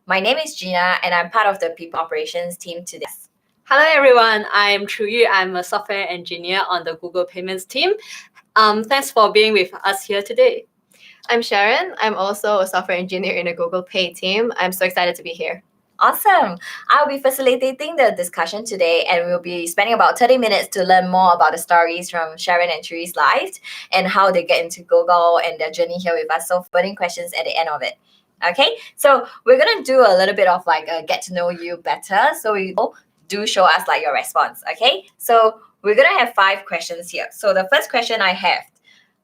My name is Gina, and I'm part of the People Operations team today. Hello everyone, I'm Chuyu. I'm a software engineer on the Google Payments team. Thanks for being with us here today. I'm Sharon. I'm also a software engineer in the Google Pay team. I'm so excited to be here. Awesome. I'll be facilitating the discussion today, and we'll be spending about 30 minutes to learn more about the stories from Sharon and Churi's lives and how they get into Google and their journey here with us. So burning questions at the end of it. Okay, so we're gonna do a little bit of like a get to know you better. So you do show us like your response. Okay, so we're gonna have 5 questions here. So the first question I have,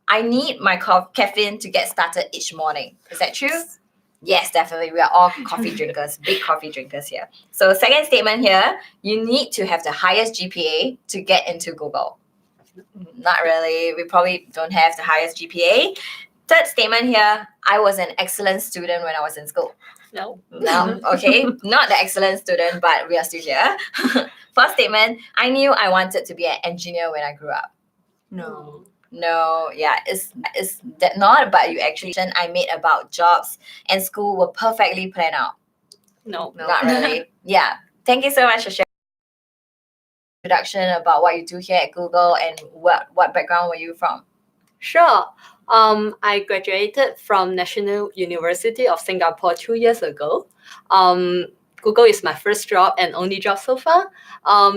I need my caffeine to get started each morning. Is that true? Yes, definitely. We are all coffee drinkers, big coffee drinkers here. So second statement here, you need to have the highest GPA to get into Google. Not really. We probably don't have the highest GPA. Third statement here, I was an excellent student when I was in school. No. Okay, not the excellent student, but we are still here. Fourth statement, I knew I wanted to be an engineer when I grew up. No, yeah, it's that not, but you actually I made about jobs and school were perfectly planned out. No. Not really. Yeah. Thank you so much for sharing introduction about what you do here at Google and what background were you from? Sure. I graduated from National University of Singapore 2 years ago. Google is my first job and only job so far.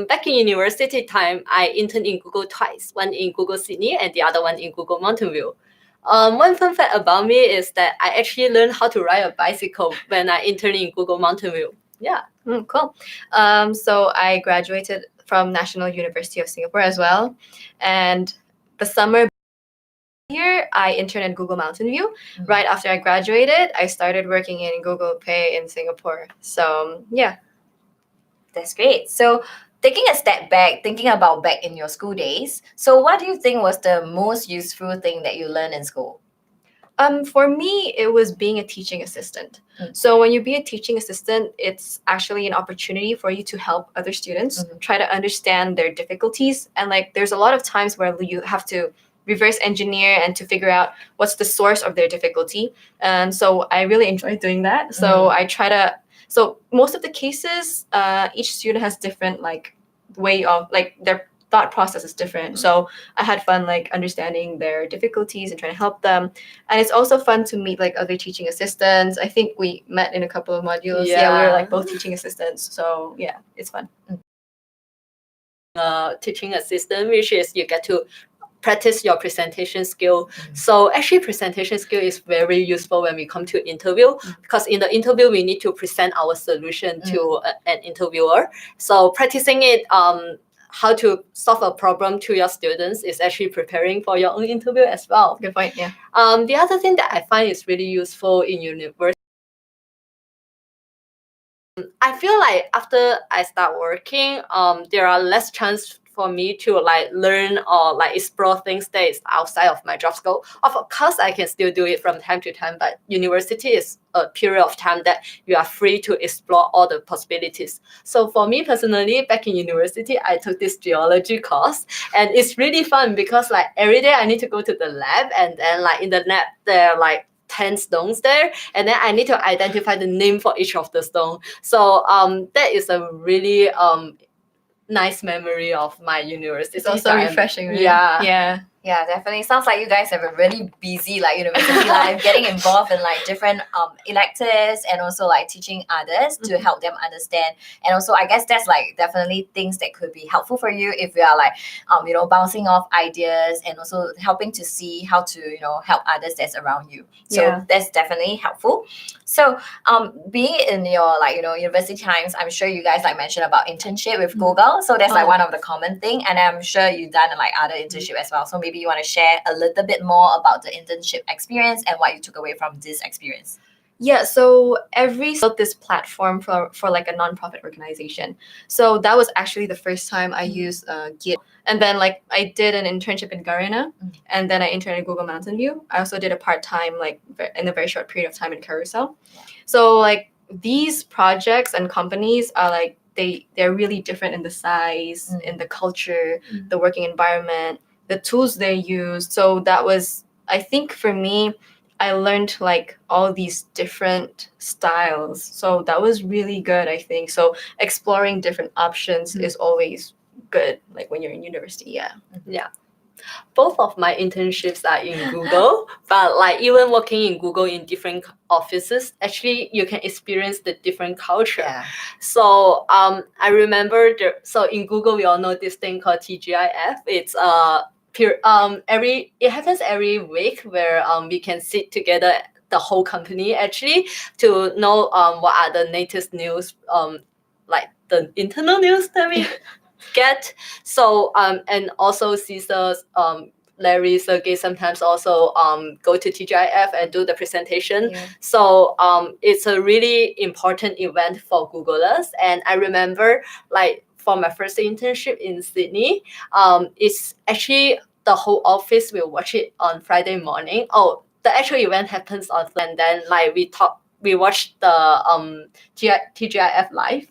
Back in university time, I interned in Google twice, one in Google Sydney and the other one in Google Mountain View. One fun fact about me is that I actually learned how to ride a bicycle when I interned in Google Mountain View. Yeah. Cool. So I graduated from National University of Singapore as well. And the summer here, I interned at Google Mountain View. Right after I graduated, I started working in Google Pay in Singapore. So yeah. That's great. So taking a step back, thinking about back in your school days, so what do you think was the most useful thing that you learned in school? For me, it was being a teaching assistant. So when you be a teaching assistant, it's actually an opportunity for you to help other students try to understand their difficulties. And like, there's a lot of times where you have to reverse engineer and to figure out what's the source of their difficulty. And so I really enjoy doing that. So I try to. So most of the cases, each student has different like way of like their thought process is different. So I had fun like understanding their difficulties and trying to help them. And it's also fun to meet like other teaching assistants. I think we met in a couple of modules. Yeah, we were like both teaching assistants. So yeah, it's fun. Teaching assistant, which is you get to practice your presentation skill. So actually presentation skill is very useful when we come to interview because in the interview we need to present our solution to an interviewer. So practicing it, how to solve a problem to your students is actually preparing for your own interview as well. Good point, yeah. The other thing that I find is really useful in university, I feel like after I start working, there are less chance for me to like learn or like explore things that is outside of my job scope. Of course, I can still do it from time to time, but university is a period of time that you are free to explore all the possibilities. So for me personally, back in university, I took this geology course, and it's really fun because like every day I need to go to the lab, and then like in the lab there are like 10 stones there, and then I need to identify the name for each of the stone. So that is a really nice memory of my university. It's also refreshing, right? Yeah, definitely. Sounds like you guys have a really busy like university life, getting involved in like different electives and also like teaching others to help them understand. And also I guess that's like definitely things that could be helpful for you if you are like bouncing off ideas and also helping to see how to help others that's around you. So that's definitely helpful. So being in your university times, I'm sure you guys like mentioned about internship with Google. So that's like one of the common thing, and I'm sure you've done like other internship as well. So maybe you want to share a little bit more about the internship experience and what you took away from this experience. Yeah, so built this platform for like a nonprofit organization. So that was actually the first time I used Git. And then like I did an internship in Garena, and then I interned at Google Mountain View. I also did a part-time like in a very short period of time in Carousel. So like these projects and companies are like they're really different in the size, in the culture, the working environment, the tools they use. So that was, I think for me, I learned like all these different styles. So that was really good, I think. So exploring different options Mm. is always good, like when you're in university. Yeah. Yeah. Both of my internships are in Google, but like even working in Google in different offices, actually you can experience the different culture. Yeah. So I remember so in Google we all know this thing called TGIF. It's it happens every week where we can sit together, the whole company actually, to know what are the latest news, like the internal news that we get. So and also Caesar's Larry, Sergey sometimes also go to TGIF and do the presentation. Yeah. So it's a really important event for Googlers. And I remember like for my first internship in Sydney, it's actually the whole office will watch it on Friday morning. Oh, the actual event happens on, and then like we watched the TGIF live.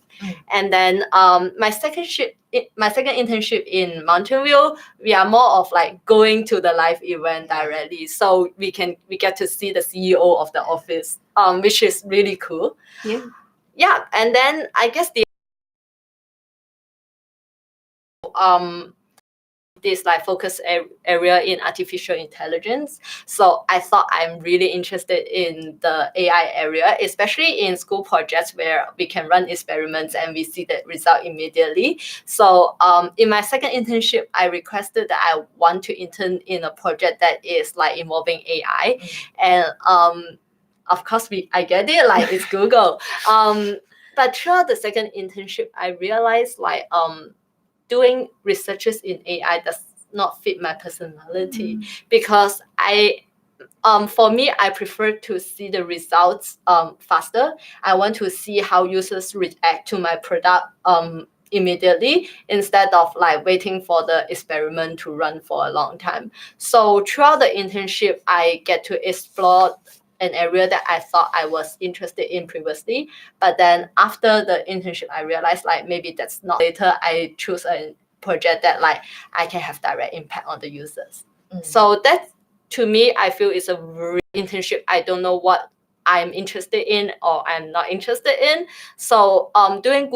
And then my second internship in Mountain View, we are more of like going to the live event directly, so we get to see the CEO of the office, which is really cool. Yeah. And then I guess the this like focus area in artificial intelligence. So I thought I'm really interested in the AI area, especially in school projects where we can run experiments and we see the result immediately. So in my second internship, I requested that I want to intern in a project that is like involving AI. And of course I get it, like it's Google. But throughout the second internship, I realized like doing researches in AI does not fit my personality, because for me, I prefer to see the results faster. I want to see how users react to my product immediately, instead of like waiting for the experiment to run for a long time. So throughout the internship, I get to explore an area that I thought I was interested in previously. But then after the internship, I realized like maybe that's not. Later, I choose a project that like I can have direct impact on the users. So that, to me, I feel is a very internship. I don't know what I'm interested in or I'm not interested in. So doing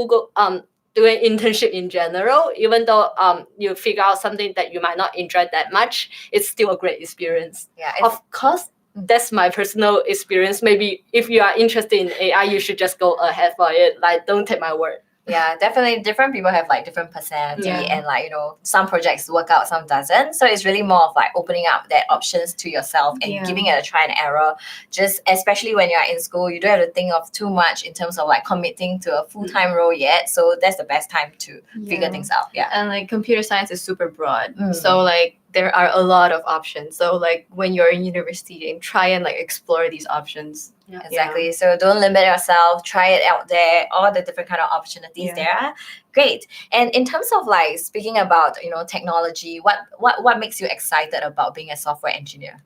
internship in general, even though you figure out something that you might not enjoy that much, it's still a great experience. Yeah. Of course, that's my personal experience. Maybe if you are interested in AI, you should just go ahead for it. Like, don't take my word. Yeah, definitely different people have like different personality, and like, you know, some projects work out, some doesn't. So it's really more of like opening up that options to yourself and giving it a try and error. Just especially when you're in school, you don't have to think of too much in terms of like committing to a full-time role yet. So that's the best time to figure things out. Yeah. And like computer science is super broad. So like there are a lot of options. So like when you're in university, and try and like explore these options. Yeah. Exactly. So don't limit yourself. Try it out there. All the different kind of opportunities there are. Great. And in terms of like speaking about, you know, technology, what makes you excited about being a software engineer?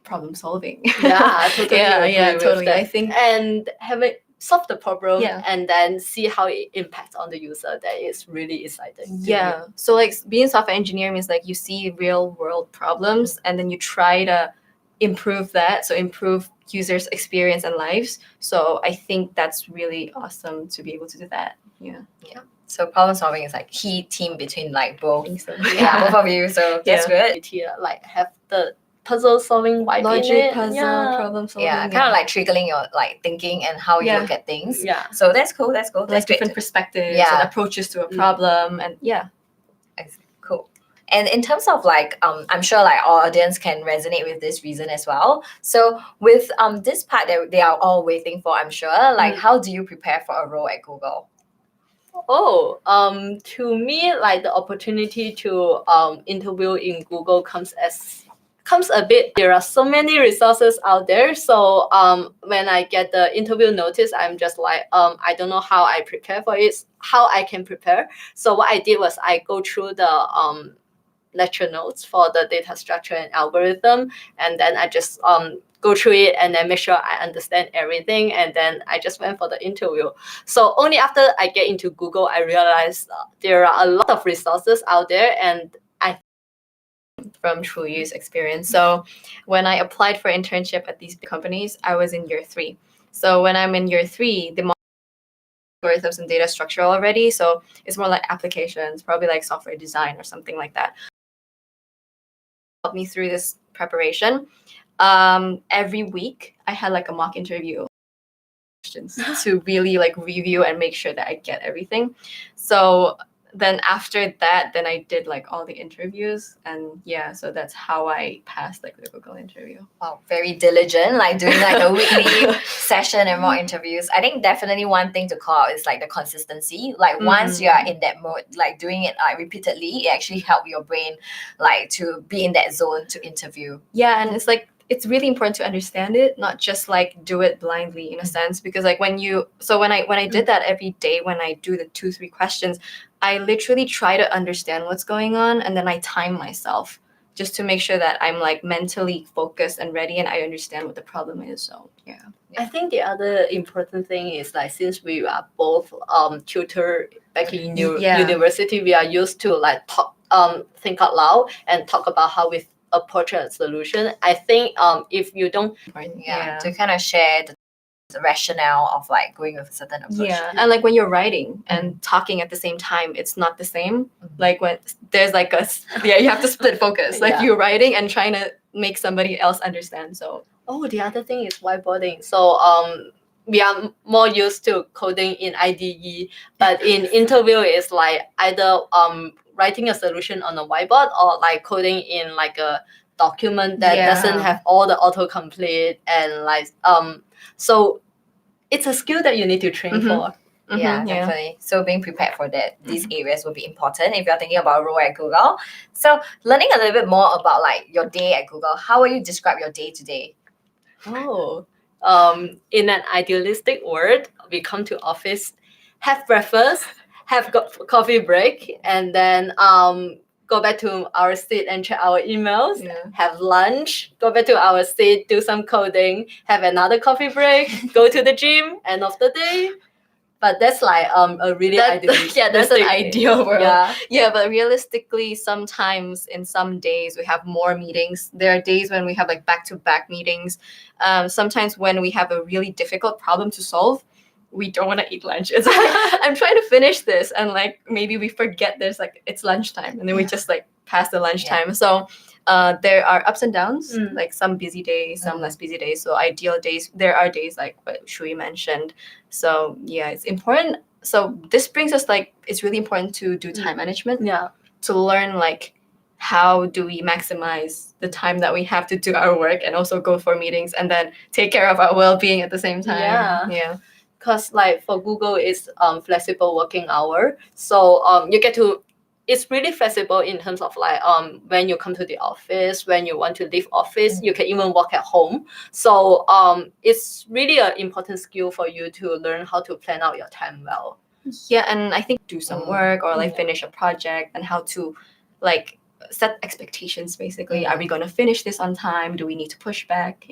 Problem solving. Yeah, I totally agree with totally. that. I think And having solve the problem Yeah. and then see how it impacts on the user, that is really exciting. to me. Yeah. So like being a software engineer means like you see real world problems and then you try to improve that. So improve users' experience and lives. So I think that's really awesome to be able to do that. Yeah. So problem solving is like key team between like I both. think so. Yeah, both of you. So that's good. Here, like have the puzzle solving vibe in Logic, it. puzzle, Yeah. problem solving. Yeah, kind of like triggering your like thinking and how you look at things. Yeah. So that's cool. That's cool. That's like great. different perspectives Yeah. and approaches to a problem. And Cool. And in terms of like, I'm sure like our audience can resonate with this reason as well. So with this part that they are all waiting for, I'm sure, like how do you prepare for a role at Google? To me, like the opportunity to interview in Google comes a bit. There are so many resources out there. So when I get the interview notice, I'm just like, I don't know how I prepare for it, how I can prepare. So what I did was I go through the lecture notes for the data structure and algorithm, and then I just go through it and then make sure I understand everything, and then I just went for the interview. So only after I get into Google, I realized there are a lot of resources out there, and I from Chuyu's experience. So when I applied for internship at these companies, I was in year 3. So when I'm in year 3, the algorithms and data structure already. So it's more like applications, probably like software design or something like that. Helped me through this preparation. Every week I had like a mock interview to really like review and make sure that I get everything. So then after that, then I did like all the interviews, and yeah, so that's how I passed like the Google interview. Wow, very diligent, like doing like a weekly session and more interviews. I think definitely one thing to call out is like the consistency. Like once you are in that mode, like doing it like repeatedly, it actually help your brain like to be in that zone to interview. Yeah, and it's like it's really important to understand it, not just like do it blindly in a sense, because like when I did that every day, when I do the 2-3 questions, I literally try to understand what's going on, and then I time myself just to make sure that I'm like mentally focused and ready and I understand what the problem is. So yeah. I think the other important thing is like since we are both tutor back in university, we are used to like talk, think out loud and talk about how we approach a solution. I think if you don't to kind of share the rationale of like going with a certain approach. Yeah, and like when you're writing and talking at the same time, it's not the same. Like when there's like you have to split focus. Like you're writing and trying to make somebody else understand. So the other thing is whiteboarding. So we are more used to coding in IDE, but in interview it's like either writing a solution on a whiteboard or like coding in like a document that doesn't have all the autocomplete, and like so it's a skill that you need to train for. Yeah, definitely. So being prepared for that, these areas will be important if you're thinking about a role at Google. So learning a little bit more about like your day at Google, how will you describe your day to day? In an idealistic world, we come to office, have breakfast, have coffee break, and then go back to our seat and check our emails, have lunch, go back to our seat, do some coding, have another coffee break, go to the gym, end of the day. But that's like a really idealistic. Yeah, that's an ideal world. Yeah, but realistically, sometimes in some days we have more meetings. There are days when we have like back-to-back meetings. Sometimes when we have a really difficult problem to solve, we don't want to eat lunch. It's like I'm trying to finish this, and like maybe we forget there's like it's lunchtime, and then we just like pass the lunchtime. So there are ups and downs, like some busy days, some less busy days. So ideal days, there are days like what Shui mentioned. So yeah, it's important. So this brings us like it's really important to do time management. Yeah. To learn like how do we maximize the time that we have to do our work and also go for meetings and then take care of our well-being at the same time. Yeah. Because like for Google, it's flexible working hour. So you get to, it's really flexible in terms of like when you come to the office, when you want to leave office, you can even work at home. So it's really an important skill for you to learn how to plan out your time well. Yeah, and I think do some work or like finish a project and how to like set expectations basically. Are we going to finish this on time? Do we need to push back?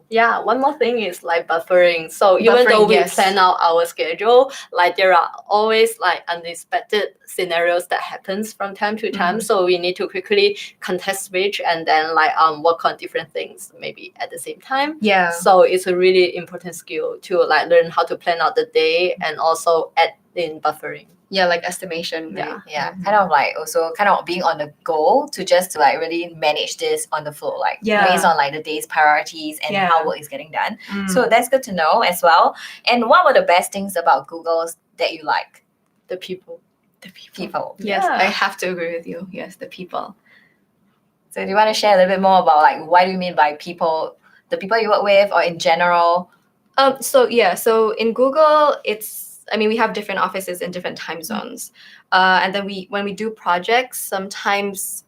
Yeah, one more thing is like buffering. So even though we plan out our schedule, like there are always like unexpected scenarios that happens from time to time. So we need to quickly context switch and then like work on different things maybe at the same time. Yeah. So it's a really important skill to like learn how to plan out the day and also add in buffering. Yeah, like estimation. Right? Yeah. Kind of like also kind of being on the go to just to like really manage this on the flow, like based on like the day's priorities and how work is getting done. So that's good to know as well. And what were the best things about Google's that you like? The people. Yes, I have to agree with you. Yes, the people. So do you want to share a little bit more about like what do you mean by people, the people you work with, or in general? So in Google, we have different offices in different time zones. And then when we do projects, sometimes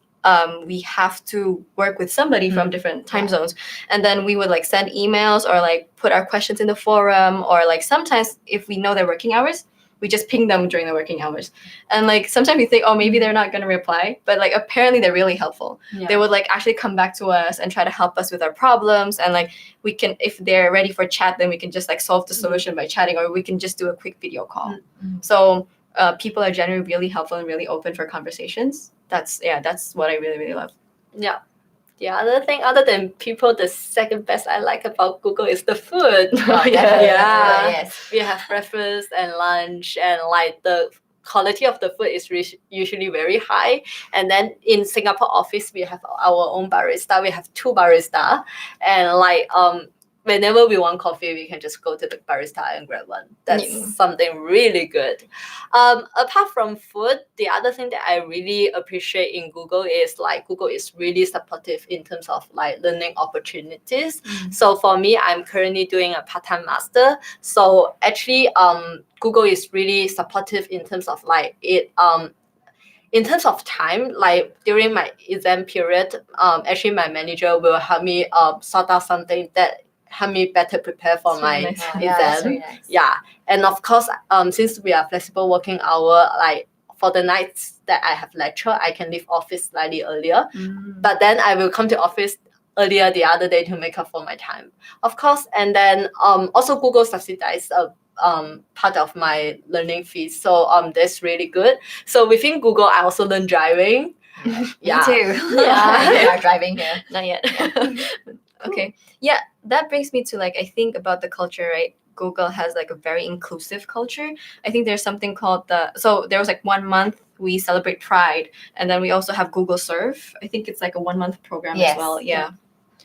we have to work with somebody from different time zones. And then we would like send emails or like put our questions in the forum, or like sometimes if we know their working hours, we just ping them during the working hours. And like sometimes we think, oh, maybe they're not going to reply, but like apparently they're really helpful. They would like actually come back to us and try to help us with our problems. And like we can, if they're ready for chat, then we can just like solve the solution by chatting, or we can just do a quick video call. So people are generally really helpful and really open for conversations. That's what I really, really love. Yeah. The other thing, other than people, the second best I like about Google is the food. Oh, Yeah. definitely, Yeah. yes. We have breakfast and lunch, and like the quality of the food is usually very high. And then in Singapore office, we have our own barista. We have 2 barista, and like whenever we want coffee, we can just go to the barista and grab one. That's something really good. Apart from food, the other thing that I really appreciate in Google is like Google is really supportive in terms of like learning opportunities. So for me, I'm currently doing a part-time master. So actually, Google is really supportive in terms of like it in terms of time, like during my exam period, actually my manager will help me sort out something that help me better prepare for That's my really nice. Oh, yeah, that's exam. very nice. Yeah, and of course, since we are flexible working hour, like for the nights that I have lecture, I can leave office slightly earlier. But then I will come to office earlier the other day to make up for my time, of course. And then also Google subsidized a part of my learning fees, so that's really good. So within Google, I also learn driving. Me Yeah. too. Yeah. We are driving here. Not yet. Okay. Yeah, that brings me to like I think about the culture, right? Google has like a very inclusive culture. I think there's something called there was like 1 month we celebrate Pride, and then we also have Google Serve. I think it's like a 1 month program Yes. as well. Yeah.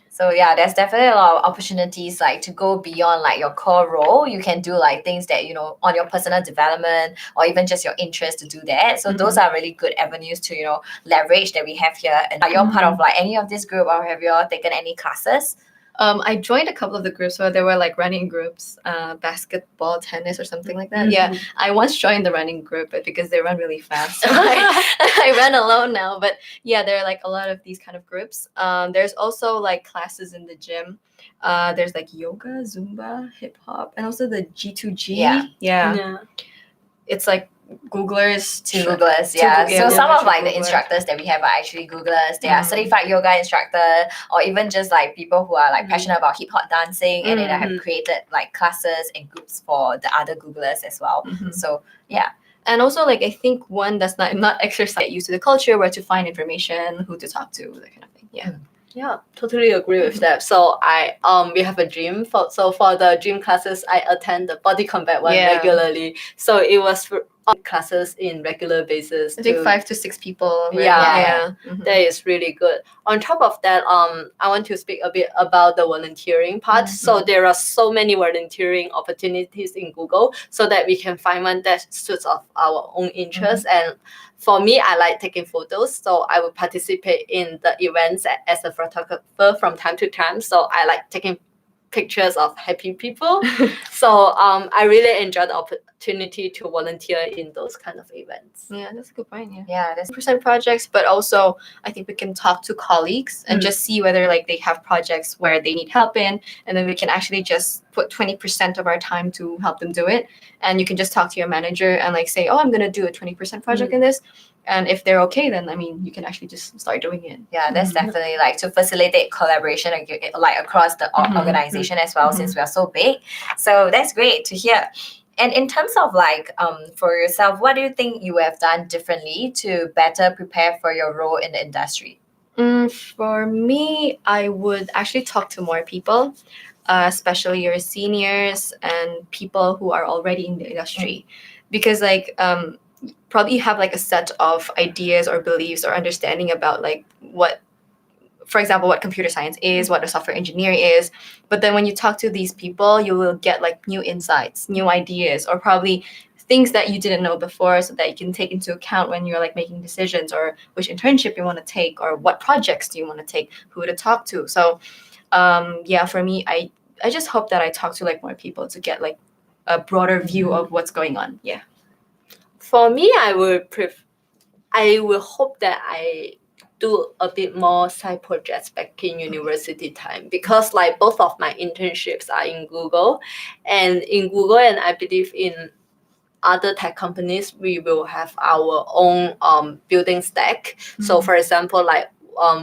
So yeah, there's definitely a lot of opportunities like to go beyond like your core role. You can do like things that, you know, on your personal development or even just your interest to do that. So those are really good avenues to, you know, leverage that we have here. And are you all part of like any of this group, or have you all taken any classes? I joined a couple of the groups where there were like running groups, basketball, tennis, or something like that. Yeah, I once joined the running group, but because they run really fast, so I run alone now. But yeah, there are like a lot of these kind of groups. There's also like classes in the gym. There's like yoga, Zumba, hip hop, and also the G2G. Yeah. It's like Googlers To Googlers, yeah. yeah, So some Googlers of like to the Googlers. instructors that we have are actually Googlers. They are certified yoga instructor, or even just like people who are like passionate about hip hop dancing, and then I have created like classes and groups for the other Googlers as well. So yeah. And also, like I think one that's not exercise, get used to the culture, where to find information, who to talk to, that kind of thing. Yeah. Yeah, totally agree with that. So we have a gym for the gym classes I attend the body combat one regularly. So it was for classes in regular basis. I think 5 to 6 people. Right? Yeah. That is really good. On top of that, I want to speak a bit about the volunteering part. So there are so many volunteering opportunities in Google, so that we can find one that suits of our own interests. And for me, I like taking photos, so I will participate in the events as a photographer from time to time. So I like taking pictures of happy people. So I really enjoy the opportunity to volunteer in those kind of events. Yeah, that's a good point. Yeah, that's percent projects, but also I think we can talk to colleagues and just see whether like they have projects where they need help in, and then we can actually just put 20% of our time to help them do it. And you can just talk to your manager and like say, oh, I'm gonna do a 20% project in this. And if they're okay, then I mean, you can actually just start doing it. Yeah, that's definitely like to facilitate collaboration like across the organization as well, since we are so big. So that's great to hear. And in terms of like for yourself, what do you think you have done differently to better prepare for your role in the industry? For me, I would actually talk to more people, especially your seniors and people who are already in the industry, because like probably you have like a set of ideas or beliefs or understanding about like what, for example, what computer science is, what a software engineer is. But then when you talk to these people, you will get like new insights, new ideas, or probably things that you didn't know before, so that you can take into account when you're like making decisions, or which internship you want to take, or what projects do you want to take, who to talk to. So yeah, for me, I just hope that I talk to like more people to get like a broader view of what's going on. Yeah. For me, I will hope that I do a bit more side projects back in university time, because like both of my internships are in Google, and I believe in other tech companies, we will have our own building stack. So for example, like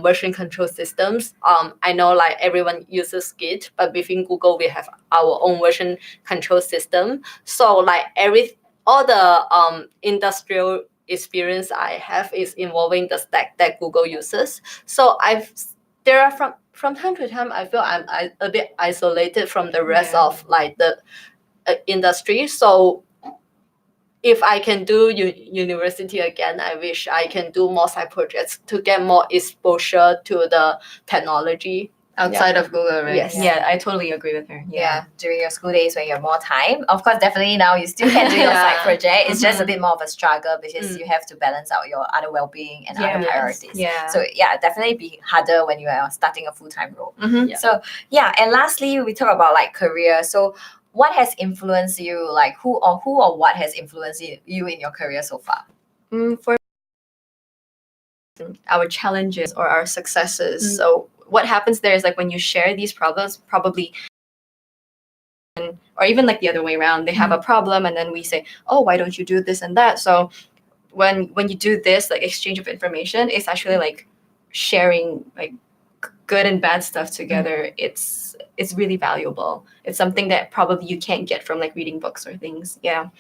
version control systems, I know like everyone uses Git, but within Google we have our own version control system. So like all the industrial experience I have is involving the stack that Google uses. So there are from time to time I feel I'm a bit isolated from the rest of like the industry. So if I can do university again, I wish I can do more side projects to get more exposure to the technology outside of Google, right? Yes. Yeah, I totally agree with her. Yeah, during your school days when you have more time. Of course, definitely now you still can do your side Yeah. project. It's just a bit more of a struggle because you have to balance out your other well-being and other Yes. priorities. Yeah. So yeah, definitely be harder when you are starting a full-time role. Mhm. So yeah, and lastly, we talk about like career. So what has influenced you? Like who or what has influenced you in your career so far? For our challenges or our successes. So what happens there is like when you share these problems, probably, or even like the other way around, they have a problem and then we say, oh, why don't you do this and that? So when you do this like exchange of information, it's actually like sharing like good and bad stuff together. It's really valuable. It's something that probably you can't get from like reading books or things. Yeah.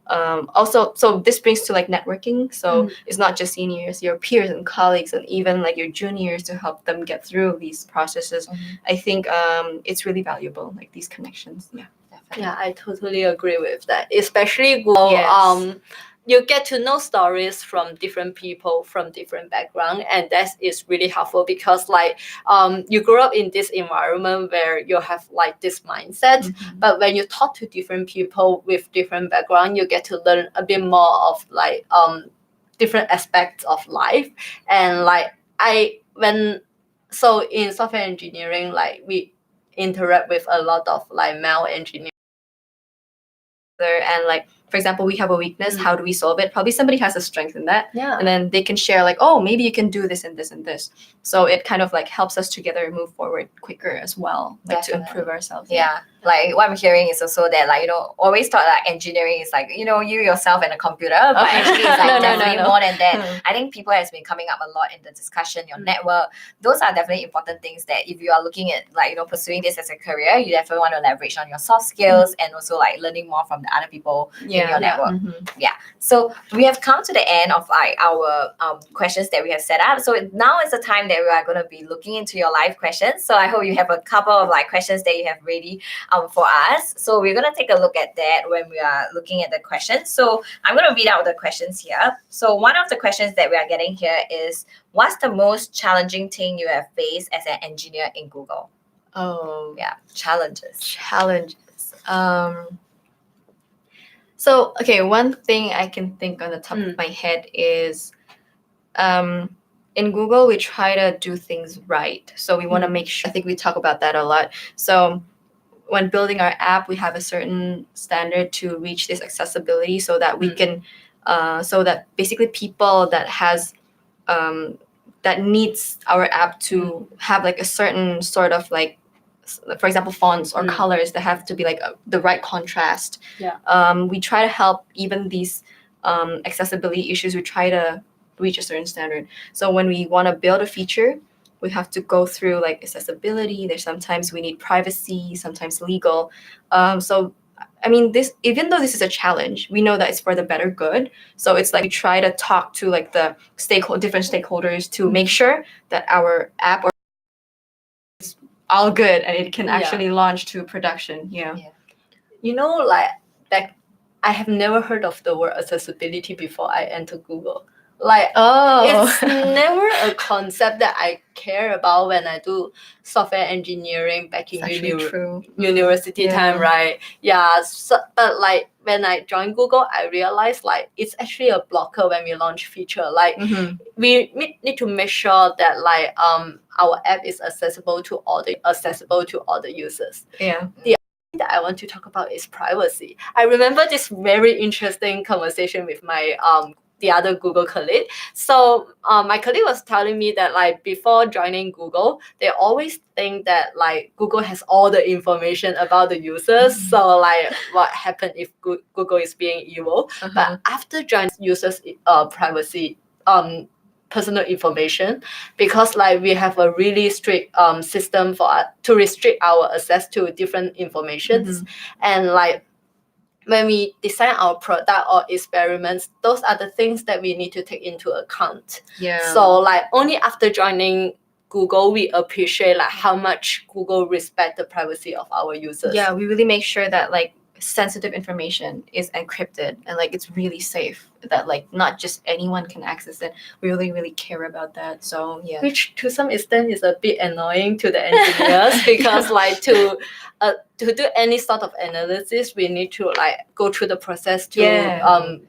Also, so this brings to like networking. So it's not just seniors, your peers and colleagues, and even like your juniors to help them get through these processes. I think it's really valuable, like these connections. Yeah. Definitely. Yeah, I totally agree with that. Especially Google, Yes. you get to know stories from different people from different background, and that is really helpful because like you grow up in this environment where you have like this mindset, but when you talk to different people with different background, you get to learn a bit more of like different aspects of life. And like so in software engineering, like we interact with a lot of like male engineers. And like, for example, we have a weakness, how do we solve it? Probably somebody has a strength in that. Yeah. And then they can share like, oh, maybe you can do this and this and this. So it kind of like helps us together move forward quicker as well, like to Definitely. improve ourselves. Yeah, like what I'm hearing is also that like always thought like engineering is like you yourself and a computer, but Okay. actually it's like No, definitely no. more than that. I think people has been coming up a lot in the discussion, your network. Those are definitely important things that if you are looking at like pursuing this as a career, you definitely want to leverage on your soft skills and also like learning more from the other people in your network. So we have come to the end of like our questions that we have set up. So now is the time that we are going to be looking into your live questions. So I hope you have a couple of like questions that you have ready for us. So we're going to take a look at that when we are looking at the questions. So I'm going to read out the questions here. So one of the questions that we are getting here is, what's the most challenging thing you have faced as an engineer in Google? Oh, Yeah, challenges. So, okay, one thing I can think on the top of my head is in Google, we try to do things right. So we want to make sure, I think we talk about that a lot. So when building our app, we have a certain standard to reach this accessibility so that we can, so that basically people that has, that needs our app to have like a certain sort of like, for example, fonts or colors that have to be like the right contrast. We try to help even these accessibility issues. We try to reach a certain standard. So when we want to build a feature, we have to go through like accessibility. There's sometimes we need privacy, sometimes legal. So I mean, this, even though this is a challenge, we know that it's for the better good. So it's like we try to talk to like the different stakeholders to make sure that our app is all good and it can actually launch to production. Like back, I have never heard of the word accessibility before I entered Google. Like, it's never a concept that I care about when I do software engineering back in university time, right? Yeah. So, but like when I joined Google, I realized like it's actually a blocker when we launch feature. Like we need to make sure that like our app is accessible to all the users. That I want to talk about is privacy. I remember this very interesting conversation with my the other Google colleague. So my colleague was telling me that like before joining Google, they always think that like Google has all the information about the users. So like what happened if Google is being evil? But after joining users privacy personal information, because like we have a really strict system to restrict our access to different informations, and like when we design our product or experiments, those are the things that we need to take into account. Yeah. So like only after joining Google, we appreciate like how much Google respect the privacy of our users. Yeah, we really make sure that like sensitive information is encrypted and like it's really safe, that like not just anyone can access it. We really care about that. So yeah. Which to some extent is a bit annoying to the engineers because like to do any sort of analysis, we need to like go through the process to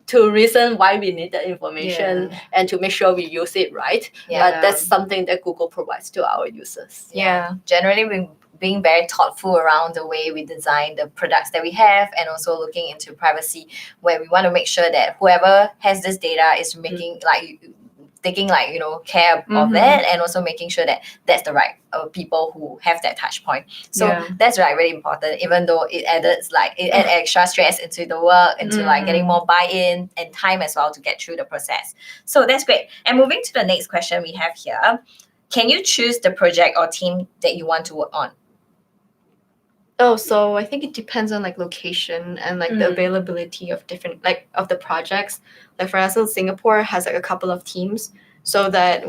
to reason why we need the information and to make sure we use it right. Yeah. But that's something that Google provides to our users. Yeah. Generally, we being very thoughtful around the way we design the products that we have, and also looking into privacy, where we want to make sure that whoever has this data is making taking care of it, and also making sure that that's the right people who have that touch point. So that's really important, even though it adds extra stress into the work, into like getting more buy-in and time as well to get through the process. So that's great. And moving to the next question we have here, can you choose the project or team that you want to work on? Oh, so I think it depends on like location and like the availability of different of the projects. Like for instance, Singapore has like a couple of teams, so that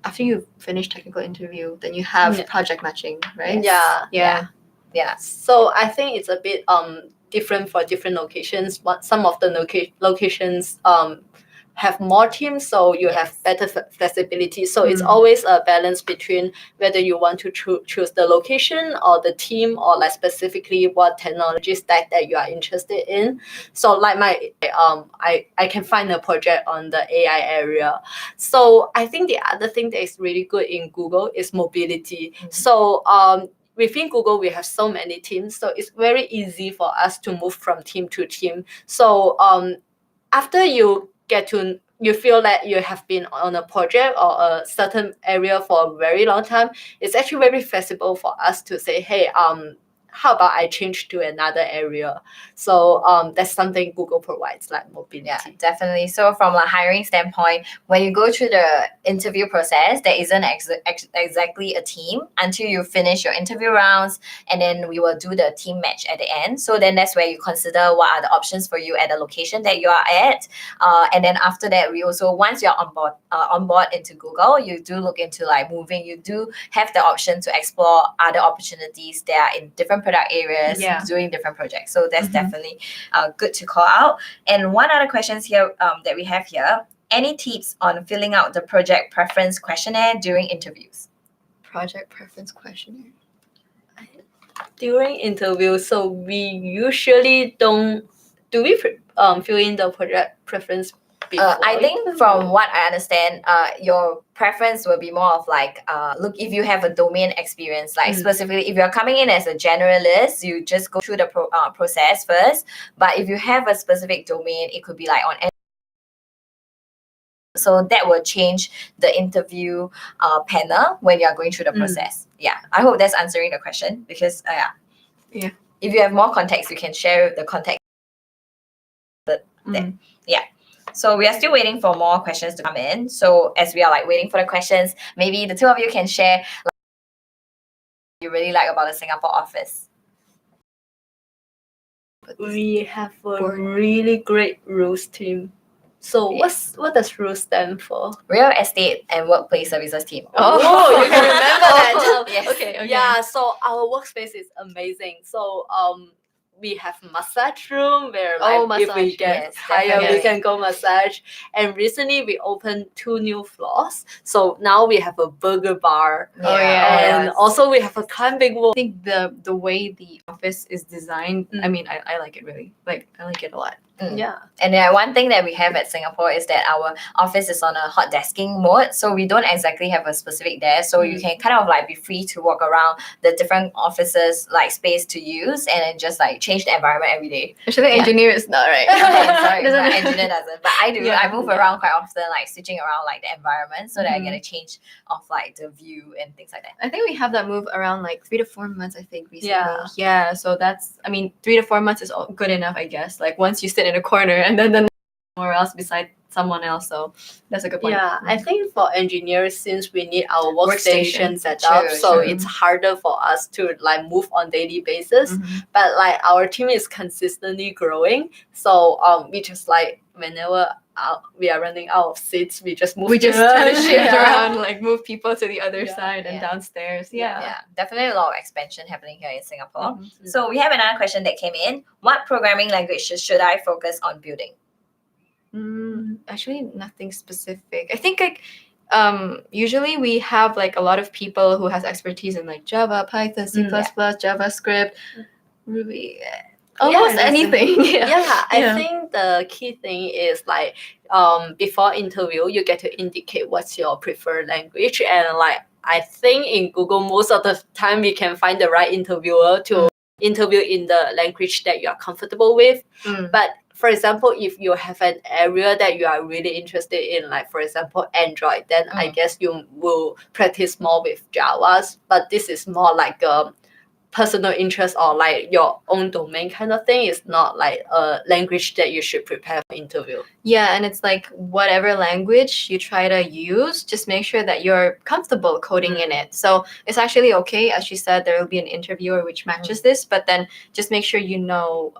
after you finish technical interview, then you have project matching, right? Yeah. So I think it's a bit different for different locations. But some of the locations have more teams, so you have better flexibility. So it's always a balance between whether you want to choose the location or the team, or like specifically what technology stack that you are interested in. So like I can find a project on the AI area. So I think the other thing that is really good in Google is mobility. So within Google, we have so many teams, so it's very easy for us to move from team to team. So after you feel that you have been on a project or a certain area for a very long time, it's actually very flexible for us to say, hey, how about I change to another area? So that's something Google provides, like mobility. Yeah, definitely. So from a hiring standpoint, when you go through the interview process, there isn't exactly a team until you finish your interview rounds, and then we will do the team match at the end. So then that's where you consider what are the options for you at the location that you are at. And then after that, we also, once you're on board into Google, you do look into like moving. You do have the option to explore other opportunities that are in different product areas, doing different projects. So that's definitely good to call out. And one other questions here that we have here, any tips on filling out the project preference questionnaire during interviews? Project preference questionnaire. During interviews, so we usually don't. Do we fill in the project preference before? I think from what I understand, your preference will be more of like, look, if you have a domain experience, like specifically if you're coming in as a generalist, you just go through the process first. But if you have a specific domain, it could be like on. So that will change the interview panel when you're going through the process. Yeah, I hope that's answering the question, because if you have more context, you can share the context. So we are still waiting for more questions to come in. So as we are like waiting for the questions, maybe the two of you can share what you really like about the Singapore office. We have a really great rules team. So what does rules stand for? Real Estate and Workplace Services Team. Oh, you can remember that. Yes. Okay. Yeah, so our workspace is amazing. So we have massage room where if we get tired, we can go massage. And recently we opened 2 new floors. So now we have a burger bar. And also we have a climbing wall. I think the way the office is designed, I mean, I like it really. Like, I like it a lot. Yeah. And one thing that we have at Singapore is that our office is on a hot desking mode, so we don't exactly have a specific desk, so you can kind of like be free to walk around the different offices, like space to use, and then just like change the environment every day. Actually, the engineer is not, right? Sorry, my engineer doesn't, but I do. I move around quite often, like switching around like the environment, so that I get a change of like the view and things like that. I think we have that move around like 3 to 4 months, I think, recently. Yeah, so that's, I mean, 3 to 4 months is good enough, I guess. Like once you sit in a corner and then somewhere else beside someone else. So that's a good point. Yeah, I think for engineers, since we need our Workstation. workstation set up, True, so true. it's harder for us to like move on daily basis. Mhm. But like our team is consistently growing, so we just like whenever we are running out of seats, we just move. We just kind of shift Yeah. around, like move people to the other Yeah. side and Yeah. downstairs. Yeah. Yeah, definitely a lot of expansion happening here in Singapore. Mhm. So we have another question that came in. What programming languages should I focus on building? Actually, nothing specific. I think like usually we have like a lot of people who has expertise in like Java, Python, C++, JavaScript, Ruby, almost Yeah, anything. Yeah, I Yeah. think the key thing is like before interview you get to indicate what's your preferred language, and like I think in Google most of the time we can find the right interviewer to interview in the language that you are comfortable with. But for example, if you have an area that you are really interested in, like for example Android, then I guess you will practice more with Java's. But this is more like a personal interest or like your own domain kind of thing. It's not like a language that you should prepare for interview. Yeah, and it's like whatever language you try to use, just make sure that you're comfortable coding in it. So it's actually okay, as she said, there will be an interviewer which matches this, but then just make sure you know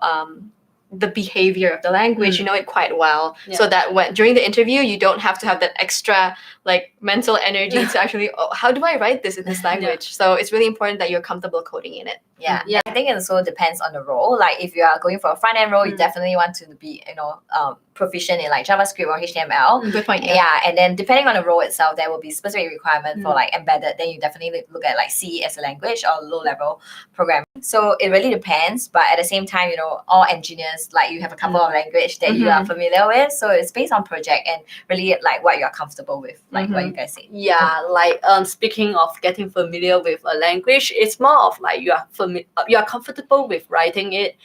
the behavior of the language, you know it quite well, so that when during the interview you don't have to have that extra like mental energy to actually, oh, how do I write this in this language? So it's really important that you're comfortable coding in it. Yeah, I think it also depends on the role. Like if you are going for a front end role, you definitely want to be proficient in like JavaScript or HTML. Good point. Yeah, and then depending on the role itself, there will be specific requirement for like embedded. Then you definitely look at like C as a language or low level programming. So it really depends. But at the same time, all engineers, like you have a couple of language that you are familiar with. So it's based on project and really like what you're comfortable with, like what you guys say. Yeah, like speaking of getting familiar with a language, it's more of like you are comfortable with writing it,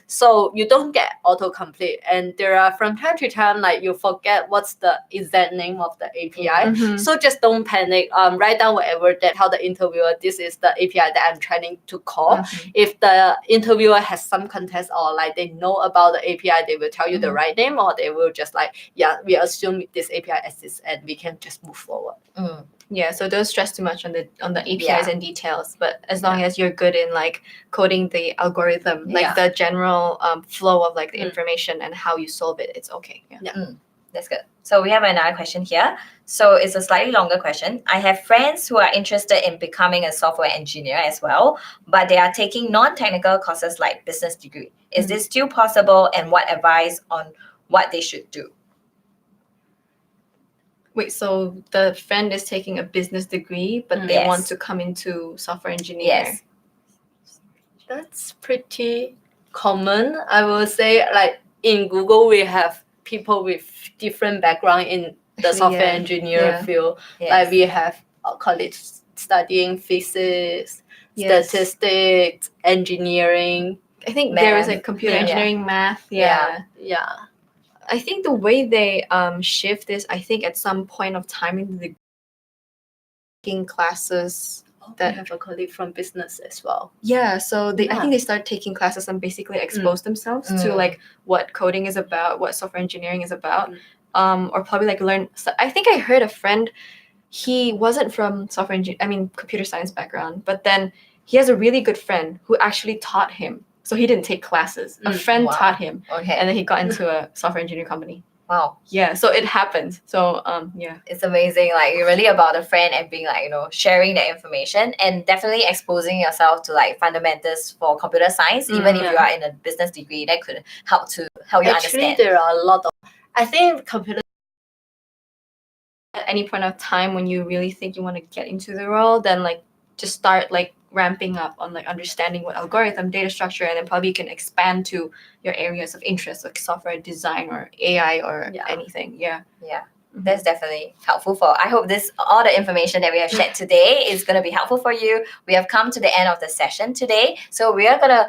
so you don't get autocomplete, and there are from time to time like you forget what's the exact name of the API. So just don't panic. Write down whatever that tell the interviewer this is the API that I'm trying to call. If the interviewer has some context or like they know about the API, they will tell you the right name, or they will just like, yeah, we assume this API exists and we can just move forward. Yeah, so don't stress too much on the APIs and details, but as long as you're good in like coding the algorithm, like the general flow of like the information and how you solve it, it's okay. That's good. So we have another question here. So it's a slightly longer question. I have friends who are interested in becoming a software engineer as well, but they are taking non-technical courses like business degree. Is this still possible, and what advice on what they should do? Wait, so the friend is taking a business degree, but they want to come into software engineer? Yes. That's pretty common. I will say, like in Google, we have people with different background in the software engineer field. Like we have colleagues studying physics, statistics, engineering. I think there is like computer engineering, math. Yeah. I think the way they shift is, I think at some point of time in the taking classes that we have a colleague from business as well. Yeah, so I think they start taking classes and basically expose themselves to like what coding is about, what software engineering is about, or probably like learn. So I think I heard a friend, he wasn't from computer science background, but then he has a really good friend who actually taught him. So he didn't take classes. A friend taught him, and then he got into a software engineering company. Wow. Yeah, so it happens. So it's amazing. Like you're really about a friend and being like, sharing that information and definitely exposing yourself to like fundamentals for computer science. Even if you are in a business degree, that could help you understand. Actually, there are a lot of, I think computer at any point of time when you really think you want to get into the role, then like just start like ramping up on like understanding what algorithm, data structure, and then probably you can expand to your areas of interest like software design or AI or anything. That's definitely helpful I hope all the information that we have shared today is going to be helpful for you. We have come to the end of the session today, so we are going to